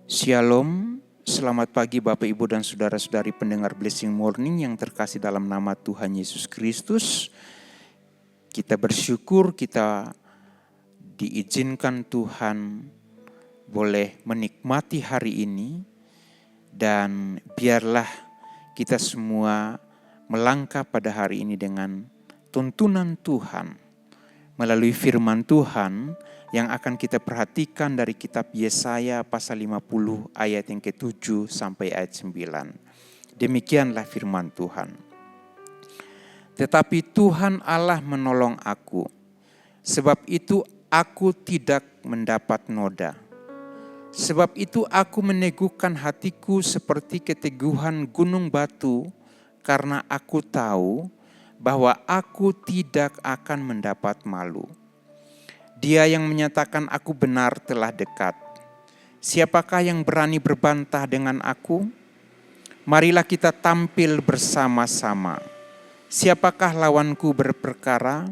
Shalom, selamat pagi Bapak Ibu dan Saudara-saudari pendengar Blessing Morning yang terkasih dalam nama Tuhan Yesus Kristus. Kita bersyukur kita diizinkan Tuhan boleh menikmati hari ini. Dan biarlah kita semua melangkah pada hari ini dengan tuntunan Tuhan. Melalui firman Tuhan yang akan kita perhatikan dari kitab Yesaya pasal 50 ayat yang ke-7 sampai ayat 9. Demikianlah firman Tuhan. Tetapi Tuhan Allah menolong aku, sebab itu aku tidak mendapat noda. Sebab itu aku meneguhkan hatiku seperti keteguhan gunung batu, karena aku tahu bahwa aku tidak akan mendapat malu. Dia yang menyatakan aku benar telah dekat. Siapakah yang berani berbantah dengan aku? Marilah kita tampil bersama-sama. Siapakah lawanku berperkara?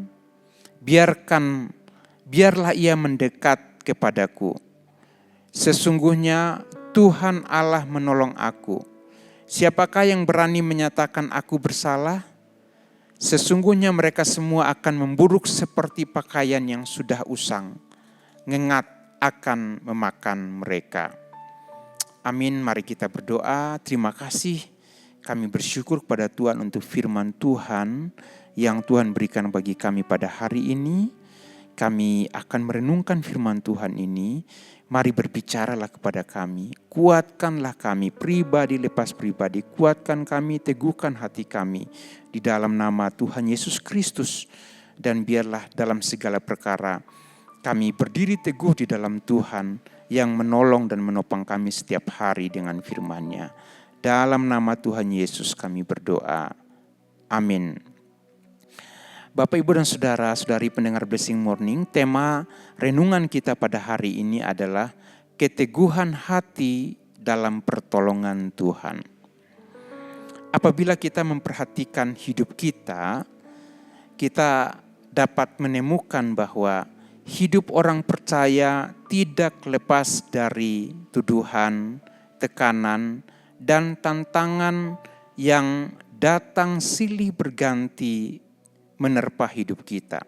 Biarlah ia mendekat kepadaku. Sesungguhnya Tuhan Allah menolong aku. Siapakah yang berani menyatakan aku bersalah? Sesungguhnya mereka semua akan memburuk seperti pakaian yang sudah usang. Ngengat akan memakan mereka. Amin, mari kita berdoa. Terima kasih, kami bersyukur kepada Tuhan untuk firman Tuhan yang Tuhan berikan bagi kami pada hari ini. Kami akan merenungkan firman Tuhan ini. Mari berbicaralah kepada kami, kuatkanlah kami pribadi lepas pribadi, kuatkan kami, teguhkan hati kami di dalam nama Tuhan Yesus Kristus. Dan biarlah dalam segala perkara kami berdiri teguh di dalam Tuhan yang menolong dan menopang kami setiap hari dengan firman-Nya. Dalam nama Tuhan Yesus kami berdoa. Amin. Bapak, Ibu, dan Saudara-saudari pendengar Blessing Morning, tema renungan kita pada hari ini adalah keteguhan hati dalam pertolongan Tuhan. Apabila kita memperhatikan hidup kita dapat menemukan bahwa hidup orang percaya tidak lepas dari tuduhan, tekanan, dan tantangan yang datang silih berganti menerpa hidup kita.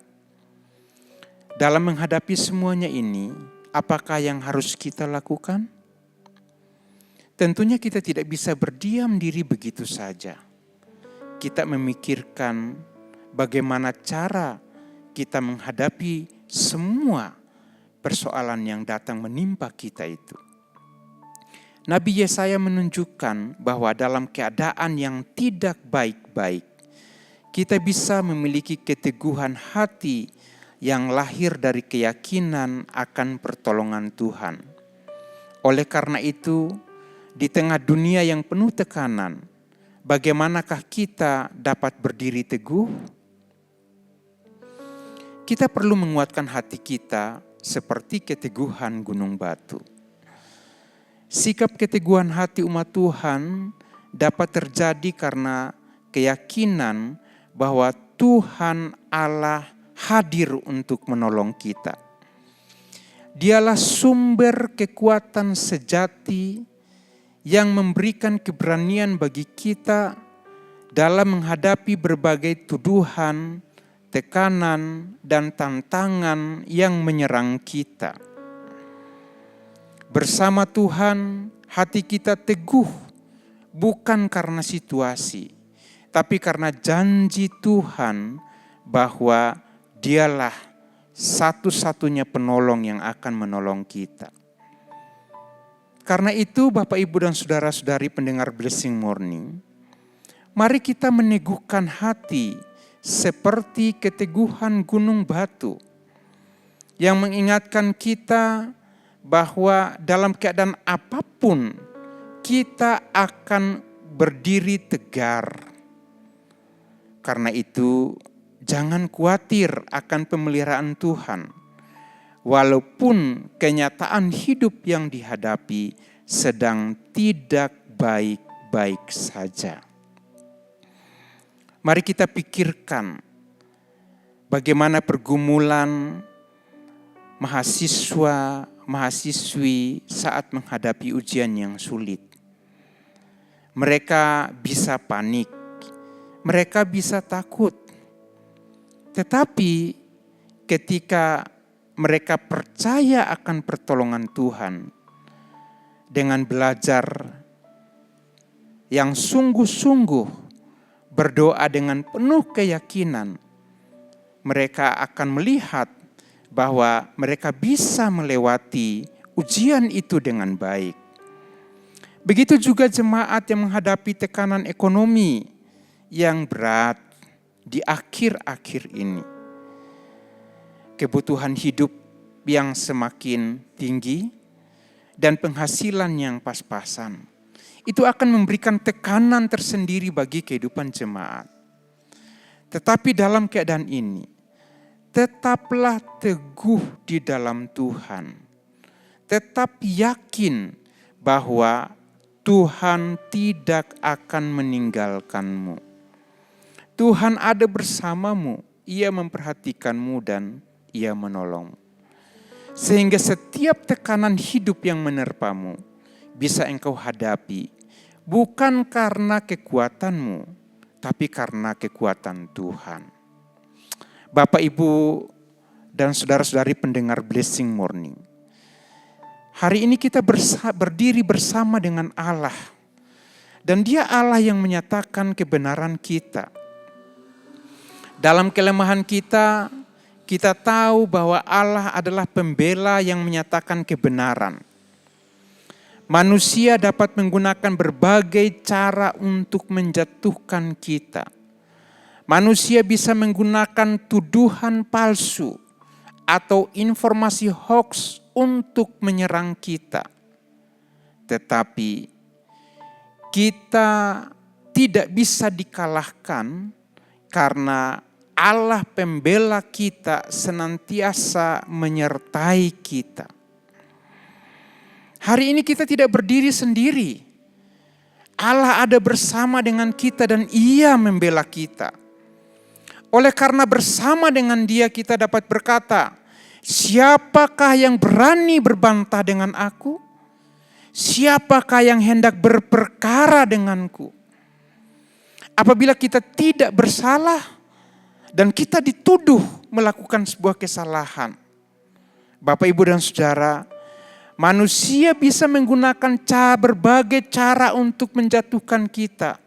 Dalam menghadapi semuanya ini, apakah yang harus kita lakukan? Tentunya kita tidak bisa berdiam diri begitu saja. Kita memikirkan bagaimana cara kita menghadapi semua persoalan yang datang menimpa kita itu. Nabi Yesaya menunjukkan bahwa dalam keadaan yang tidak baik-baik, kita bisa memiliki keteguhan hati yang lahir dari keyakinan akan pertolongan Tuhan. Oleh karena itu, di tengah dunia yang penuh tekanan, bagaimanakah kita dapat berdiri teguh? Kita perlu menguatkan hati kita seperti keteguhan gunung batu. Sikap keteguhan hati umat Tuhan dapat terjadi karena keyakinan bahwa Tuhan Allah hadir untuk menolong kita. Dialah sumber kekuatan sejati yang memberikan keberanian bagi kita dalam menghadapi berbagai tuduhan, tekanan, dan tantangan yang menyerang kita. Bersama Tuhan, hati kita teguh bukan karena situasi, tapi karena janji Tuhan bahwa Dialah satu-satunya penolong yang akan menolong kita. Karena itu Bapak, Ibu, dan Saudara-saudari pendengar Blessing Morning, mari kita meneguhkan hati seperti keteguhan gunung batu yang mengingatkan kita bahwa dalam keadaan apapun kita akan berdiri tegar. Karena itu, jangan khawatir akan pemeliharaan Tuhan. Walaupun kenyataan hidup yang dihadapi sedang tidak baik-baik saja. Mari kita pikirkan bagaimana pergumulan mahasiswa, mahasiswi saat menghadapi ujian yang sulit. Mereka bisa panik, mereka bisa takut. Tetapi ketika mereka percaya akan pertolongan Tuhan, dengan belajar yang sungguh-sungguh, berdoa dengan penuh keyakinan, mereka akan melihat bahwa mereka bisa melewati ujian itu dengan baik. Begitu juga jemaat yang menghadapi tekanan ekonomi yang berat di akhir-akhir ini. Kebutuhan hidup yang semakin tinggi dan penghasilan yang pas-pasan. Itu akan memberikan tekanan tersendiri bagi kehidupan jemaat. Tetapi dalam keadaan ini, tetaplah teguh di dalam Tuhan. Tetap yakin bahwa Tuhan tidak akan meninggalkanmu. Tuhan ada bersamamu, Ia memperhatikanmu dan Ia menolongmu. Sehingga setiap tekanan hidup yang menerpamu bisa engkau hadapi, bukan karena kekuatanmu, tapi karena kekuatan Tuhan. Bapak, Ibu, dan saudara-saudari pendengar Blessing Morning, hari ini kita berdiri bersama dengan Allah. Dan Dia Allah yang menyatakan kebenaran kita. Dalam kelemahan kita, kita tahu bahwa Allah adalah pembela yang menyatakan kebenaran. Manusia dapat menggunakan berbagai cara untuk menjatuhkan kita. Manusia bisa menggunakan tuduhan palsu atau informasi hoax untuk menyerang kita. Tetapi kita tidak bisa dikalahkan karena Allah pembela kita senantiasa menyertai kita. Hari ini kita tidak berdiri sendiri. Allah ada bersama dengan kita dan Ia membela kita. Oleh karena bersama dengan Dia kita dapat berkata, siapakah yang berani berbantah dengan aku? Siapakah yang hendak berperkara denganku? Apabila kita tidak bersalah dan kita dituduh melakukan sebuah kesalahan, Bapak, Ibu, dan Saudara, manusia bisa menggunakan berbagai cara untuk menjatuhkan kita.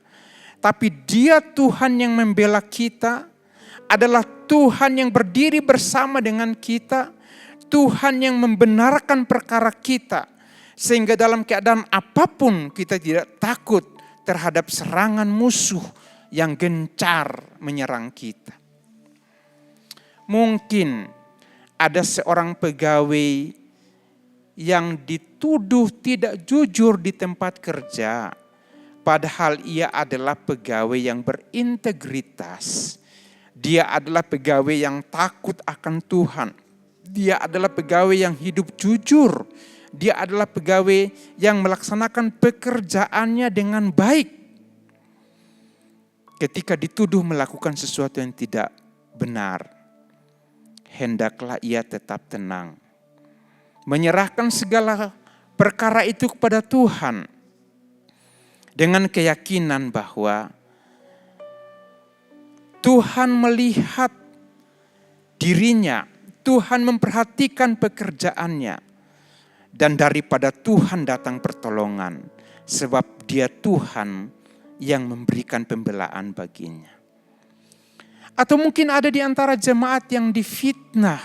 Tapi Dia Tuhan yang membela kita, adalah Tuhan yang berdiri bersama dengan kita, Tuhan yang membenarkan perkara kita, sehingga dalam keadaan apapun kita tidak takut terhadap serangan musuh yang gencar menyerang kita. Mungkin ada seorang pegawai yang dituduh tidak jujur di tempat kerja, padahal ia adalah pegawai yang berintegritas. Dia adalah pegawai yang takut akan Tuhan. Dia adalah pegawai yang hidup jujur. Dia adalah pegawai yang melaksanakan pekerjaannya dengan baik. Ketika dituduh melakukan sesuatu yang tidak benar, hendaklah ia tetap tenang. Menyerahkan segala perkara itu kepada Tuhan. Dengan keyakinan bahwa Tuhan melihat dirinya, Tuhan memperhatikan pekerjaannya, dan daripada Tuhan datang pertolongan, sebab Dia Tuhan yang memberikan pembelaan baginya. Atau mungkin ada di antara jemaat yang difitnah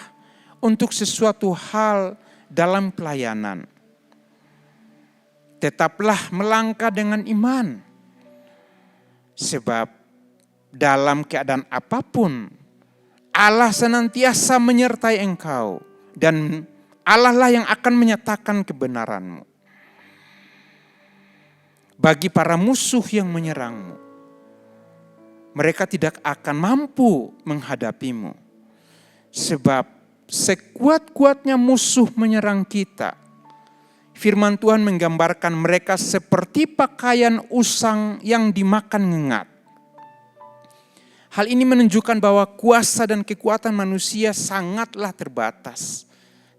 untuk sesuatu hal dalam pelayanan. Tetaplah melangkah dengan iman, sebab dalam keadaan apapun, Allah senantiasa menyertai engkau. Dan Allah lah yang akan menyatakan kebenaranmu. Bagi para musuh yang menyerangmu, mereka tidak akan mampu menghadapimu. Sebab sekuat-kuatnya musuh menyerang kita, firman Tuhan menggambarkan mereka seperti pakaian usang yang dimakan ngengat. Hal ini menunjukkan bahwa kuasa dan kekuatan manusia sangatlah terbatas,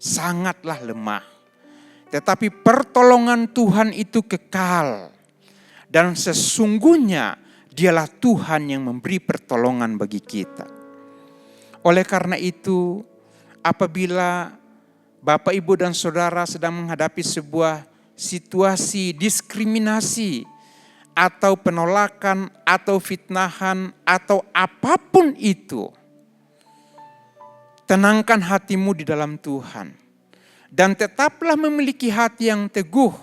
sangatlah lemah. Tetapi pertolongan Tuhan itu kekal. Dan sesungguhnya Dialah Tuhan yang memberi pertolongan bagi kita. Oleh karena itu, apabila Bapak, Ibu, dan Saudara sedang menghadapi sebuah situasi diskriminasi, atau penolakan, atau fitnahan, atau apapun itu, tenangkan hatimu di dalam Tuhan. Dan tetaplah memiliki hati yang teguh.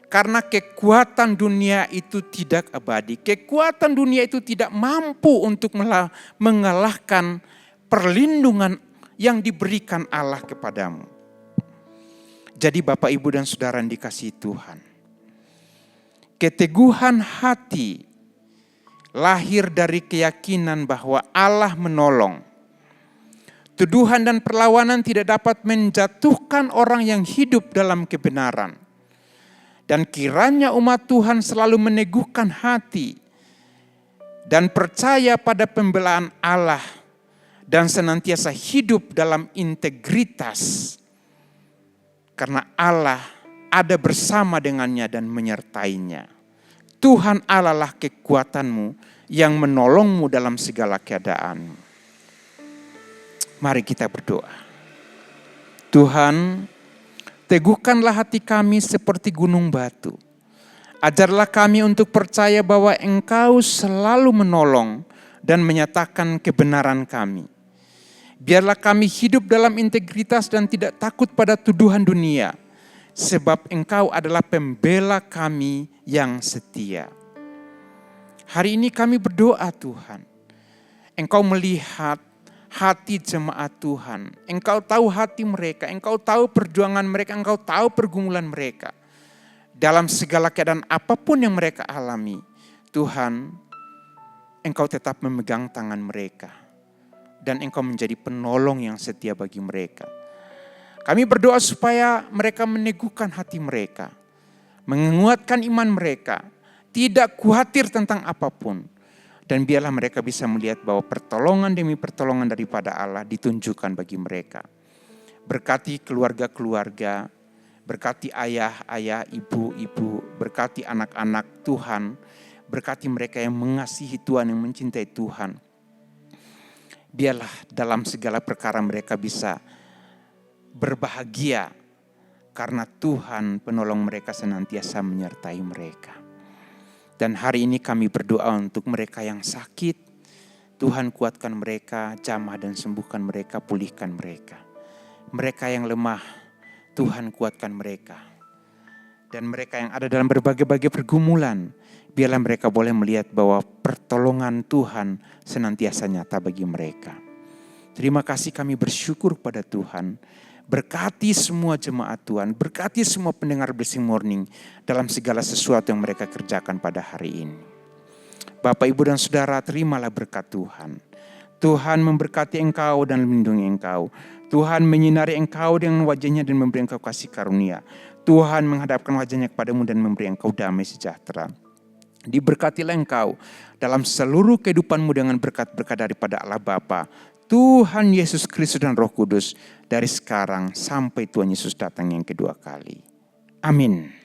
Karena kekuatan dunia itu tidak abadi. Kekuatan dunia itu tidak mampu untuk mengalahkan perlindungan yang diberikan Allah kepadamu. Jadi Bapak, Ibu, dan Saudara yang dikasihi Tuhan, keteguhan hati lahir dari keyakinan bahwa Allah menolong. Tuduhan dan perlawanan tidak dapat menjatuhkan orang yang hidup dalam kebenaran. Dan kiranya umat Tuhan selalu meneguhkan hati dan percaya pada pembelaan Allah dan senantiasa hidup dalam integritas. Karena Allah ada bersama dengannya dan menyertainya. Tuhan Allah lah kekuatanmu yang menolongmu dalam segala keadaan. Mari kita berdoa. Tuhan, teguhkanlah hati kami seperti gunung batu. Ajarlah kami untuk percaya bahwa Engkau selalu menolong dan menyatakan kebenaran kami. Biarlah kami hidup dalam integritas dan tidak takut pada tuduhan dunia. Sebab Engkau adalah pembela kami yang setia. Hari ini kami berdoa Tuhan. Engkau melihat hati jemaat Tuhan. Engkau tahu hati mereka, Engkau tahu perjuangan mereka, Engkau tahu pergumulan mereka. Dalam segala keadaan apapun yang mereka alami, Tuhan, Engkau tetap memegang tangan mereka. Dan Engkau menjadi penolong yang setia bagi mereka. Kami berdoa supaya mereka meneguhkan hati mereka, menguatkan iman mereka, tidak khawatir tentang apapun. Dan biarlah mereka bisa melihat bahwa pertolongan demi pertolongan daripada Allah ditunjukkan bagi mereka. Berkati keluarga-keluarga, berkati ayah-ayah, ibu-ibu, berkati anak-anak Tuhan, berkati mereka yang mengasihi Tuhan, yang mencintai Tuhan. Biarlah dalam segala perkara mereka bisa berbahagia karena Tuhan penolong mereka senantiasa menyertai mereka. Dan hari ini kami berdoa untuk mereka yang sakit. Tuhan kuatkan mereka, jamah dan sembuhkan mereka, pulihkan mereka. Mereka yang lemah, Tuhan kuatkan mereka. Dan mereka yang ada dalam berbagai-bagai pergumulan, biarlah mereka boleh melihat bahwa pertolongan Tuhan senantiasa nyata bagi mereka. Terima kasih, kami bersyukur pada Tuhan. Berkati semua jemaat Tuhan, berkati semua pendengar Blessing Morning dalam segala sesuatu yang mereka kerjakan pada hari ini. Bapak, Ibu, dan Saudara, terimalah berkat Tuhan. Tuhan memberkati engkau dan melindungi engkau. Tuhan menyinari engkau dengan wajahnya dan memberi engkau kasih karunia. Tuhan menghadapkan wajahnya kepadamu dan memberi engkau damai sejahtera. Diberkatilah engkau dalam seluruh kehidupanmu dengan berkat-berkat daripada Allah Bapa, Tuhan Yesus Kristus dan Roh Kudus, dari sekarang sampai Tuhan Yesus datang yang kedua kali. Amin.